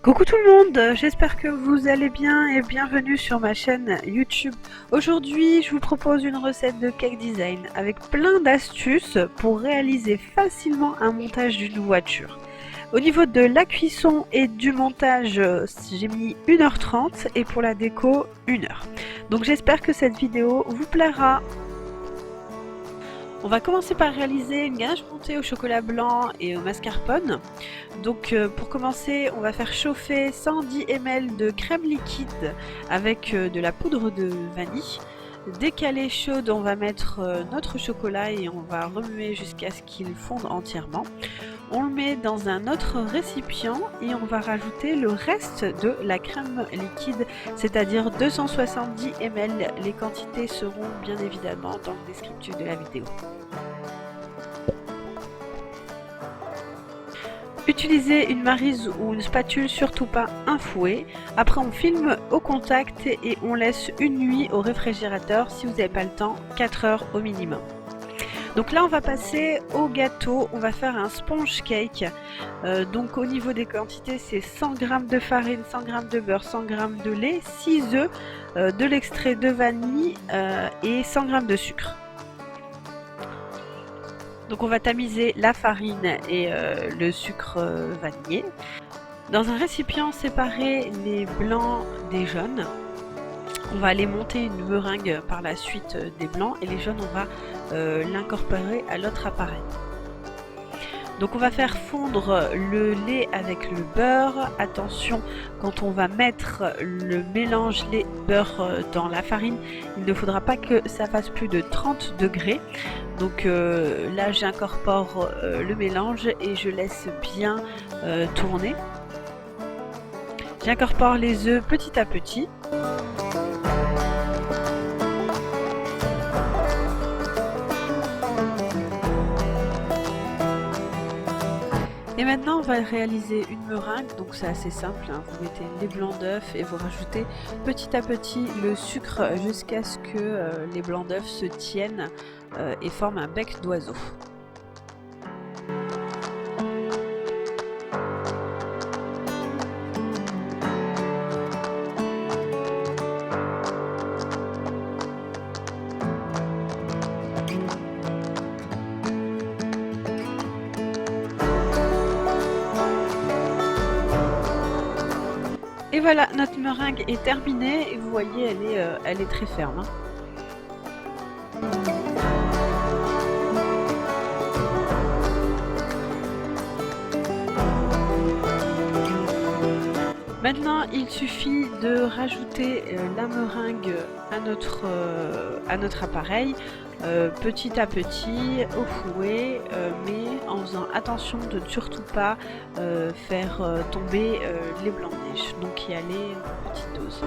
Coucou tout le monde, j'espère que vous allez bien et bienvenue sur ma chaîne YouTube. Aujourd'hui, je vous propose une recette de cake design avec plein d'astuces pour réaliser facilement un montage d'une voiture. Au niveau de la cuisson et du montage, j'ai mis 1h30 et pour la déco 1h. Donc j'espère que cette vidéo vous plaira. On va commencer par réaliser une ganache montée au chocolat blanc et au mascarpone. Donc pour commencer, on va faire chauffer 110 ml de crème liquide avec de la poudre de vanille. Dès qu'elle est chaude, on va mettre notre chocolat et on va remuer jusqu'à ce qu'il fonde entièrement. On le met dans un autre récipient et on va rajouter le reste de la crème liquide, c'est-à-dire 270 ml. Les quantités seront bien évidemment dans le descriptif de la vidéo. Utilisez une maryse ou une spatule, surtout pas un fouet. Après on filme au contact et on laisse une nuit au réfrigérateur, si vous n'avez pas le temps, 4 heures au minimum. Donc là on va passer au gâteau, on va faire un sponge cake. Donc au niveau des quantités c'est 100 g de farine, 100 g de beurre, 100 g de lait, 6 œufs, de l'extrait de vanille et 100 g de sucre. Donc on va tamiser la farine et le sucre vanillé. Dans un récipient, séparer les blancs des jaunes. On va aller monter une meringue par la suite des blancs et les jaunes on va l'incorporer à l'autre appareil. Donc on va faire fondre le lait avec le beurre. Attention, quand on va mettre le mélange lait-beurre dans la farine, il ne faudra pas que ça fasse plus de 30 degrés. Donc là j'incorpore le mélange et je laisse bien tourner. J'incorpore les œufs petit à petit. Et maintenant on va réaliser une meringue, donc c'est assez simple, hein. Vous mettez les blancs d'œufs et vous rajoutez petit à petit le sucre jusqu'à ce que les blancs d'œufs se tiennent et forment un bec d'oiseau. Et voilà, notre meringue est terminée et vous voyez elle est très ferme, hein. Maintenant, il suffit de rajouter la meringue à notre appareil, petit à petit, au fouet, mais en faisant attention de ne surtout pas faire tomber les blancs de neige, donc y aller en petite dose.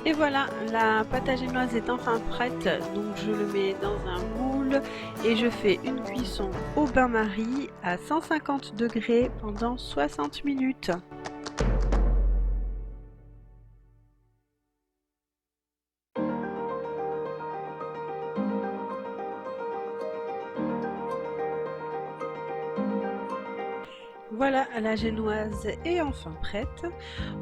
Et voilà, la pâte à génoise est enfin prête, donc je le mets dans un moule et je fais une cuisson au bain-marie à 150 degrés pendant 60 minutes. Voilà, la génoise est enfin prête.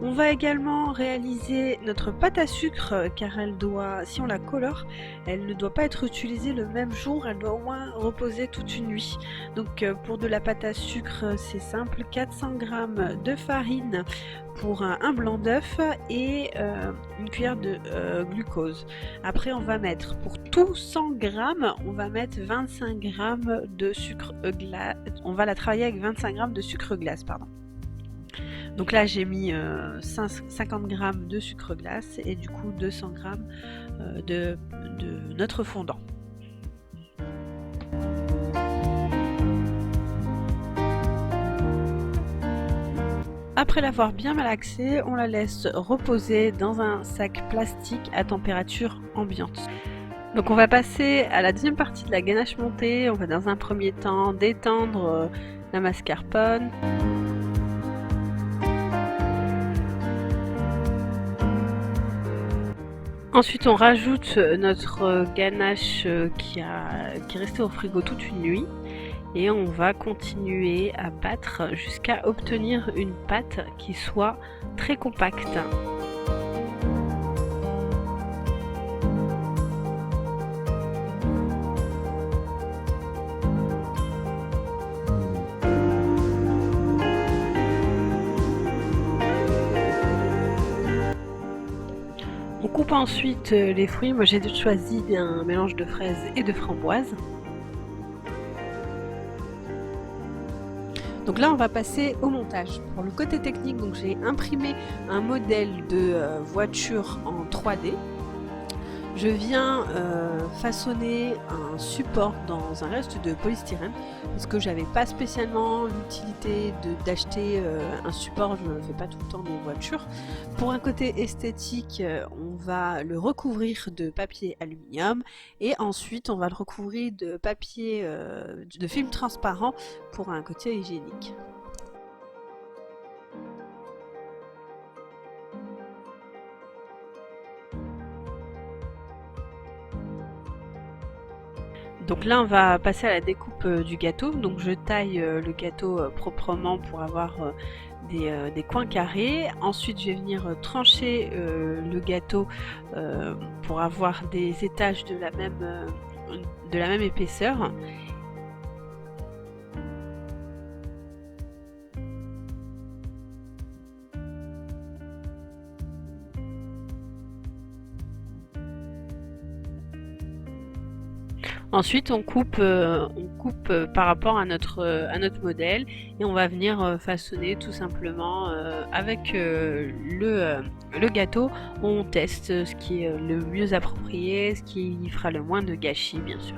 On va également réaliser notre pâte à sucre car elle doit, si on la colore, elle ne doit pas être utilisée le même jour, elle doit au moins reposer toute une nuit. Donc pour de la pâte à sucre c'est simple, 400 g de farine pour un blanc d'œuf et une cuillère de glucose. Après on va mettre pour tout 100 g, on va mettre 25 g de sucre glace. On va la travailler avec 25 g de sucre glace, pardon. Donc là j'ai mis 50 g de sucre glace et du coup 200 g de notre fondant. Après l'avoir bien malaxée, on la laisse reposer dans un sac plastique à température ambiante. Donc on va passer à la deuxième partie de la ganache montée. On va dans un premier temps détendre la mascarpone. Ensuite on rajoute notre ganache qui est restée au frigo toute une nuit. et on va continuer à battre jusqu'à obtenir une pâte qui soit très compacte. On coupe ensuite les fruits. Moi j'ai choisi un mélange de fraises et de framboises. Donc là on va passer au montage. Pour le côté technique, donc j'ai imprimé un modèle de voiture en 3D. Je viens façonner un support dans un reste de polystyrène parce que j'avais pas spécialement l'utilité d'acheter un support, je ne le fais pas tout le temps des voitures. Pour un côté esthétique, on va le recouvrir de papier aluminium et ensuite on va le recouvrir de papier de film transparent pour un côté hygiénique. Donc là on va passer à la découpe du gâteau. Donc je taille le gâteau proprement pour avoir des coins carrés. Ensuite je vais venir trancher le gâteau pour avoir des étages de la même épaisseur. Ensuite, on coupe par rapport à notre modèle et on va venir façonner tout simplement avec le gâteau. On teste ce qui est le mieux approprié, ce qui fera le moins de gâchis, bien sûr.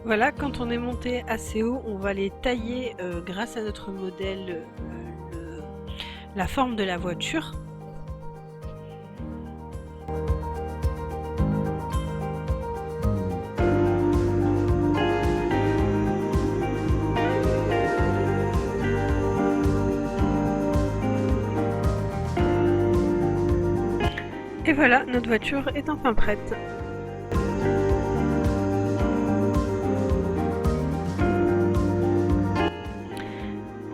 Voilà, quand on est monté assez haut, on va les tailler grâce à notre modèle, la forme de la voiture. Et voilà, notre voiture est enfin prête.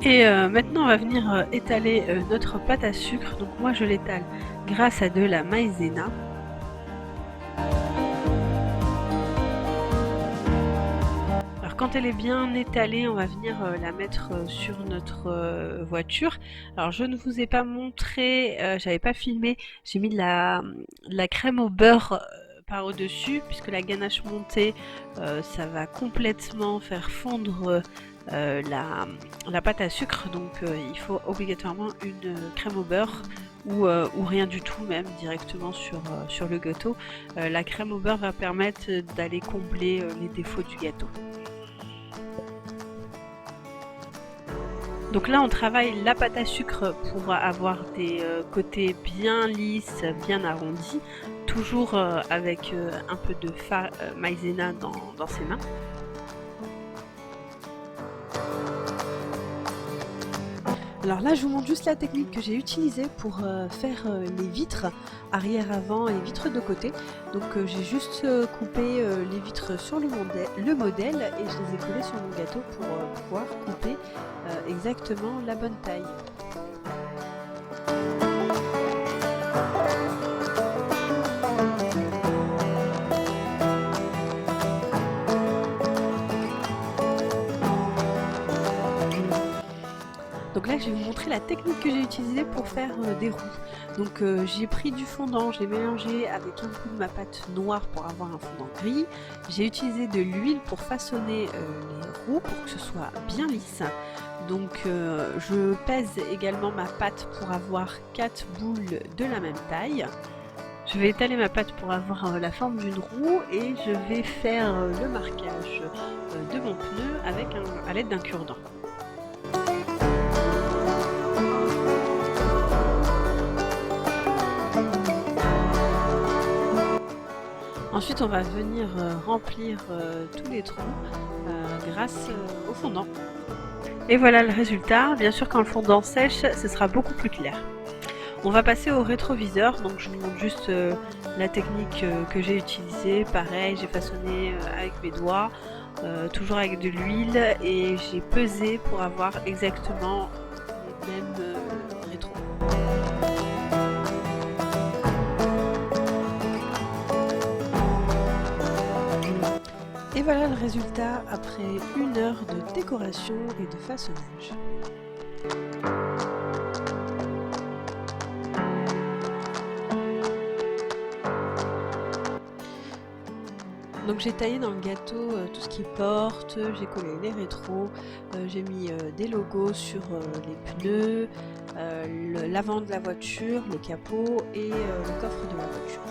Et maintenant on va venir étaler notre pâte à sucre. Donc moi je l'étale grâce à de la maïzena. Alors quand elle est bien étalée, on va venir la mettre sur notre voiture. Alors je ne vous ai pas montré, j'avais pas filmé, j'ai mis de la crème au beurre par au-dessus, puisque la ganache montée, ça va complètement faire fondre la pâte à sucre, donc il faut obligatoirement une crème au beurre ou rien du tout, même directement sur le gâteau. La crème au beurre va permettre d'aller combler les défauts du gâteau. Donc là on travaille la pâte à sucre pour avoir des côtés bien lisses, bien arrondis, toujours avec un peu de maïzena dans ses mains. Alors là, je vous montre juste la technique que j'ai utilisée pour faire les vitres arrière-avant et vitres de côté. Donc j'ai juste coupé les vitres sur le modèle et je les ai collées sur mon gâteau pour pouvoir couper exactement la bonne taille. Donc là je vais vous montrer la technique que j'ai utilisée pour faire des roues. Donc j'ai pris du fondant, j'ai mélangé avec un peu de ma pâte noire pour avoir un fondant gris. J'ai utilisé de l'huile pour façonner les roues pour que ce soit bien lisse. Donc je pèse également ma pâte pour avoir 4 boules de la même taille. Je vais étaler ma pâte pour avoir la forme d'une roue et je vais faire le marquage de mon pneu à l'aide d'un cure-dent. Ensuite, on va venir remplir tous les trous grâce au fondant. Et voilà le résultat. Bien sûr, quand le fondant sèche, ce sera beaucoup plus clair. On va passer au rétroviseur. Donc, je vous montre juste la technique que j'ai utilisée. Pareil, j'ai façonné avec mes doigts, toujours avec de l'huile, et j'ai pesé pour avoir exactement les mêmes rétros. Et voilà le résultat après 1 heure de décoration et de façonnage. Donc j'ai taillé dans le gâteau tout ce qui est porte, j'ai collé les rétros, j'ai mis des logos sur les pneus, l'avant de la voiture, le capot et le coffre de la voiture.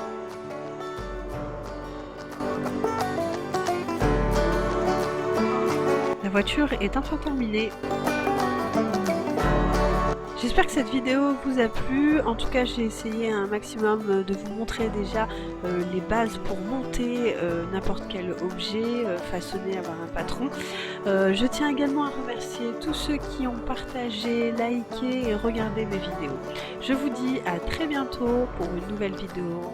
La voiture est enfin terminée. J'espère que cette vidéo vous a plu. En tout cas, j'ai essayé un maximum de vous montrer déjà les bases pour monter n'importe quel objet, façonner, avoir un patron. Je tiens également à remercier tous ceux qui ont partagé, liké et regardé mes vidéos. Je vous dis à très bientôt pour une nouvelle vidéo.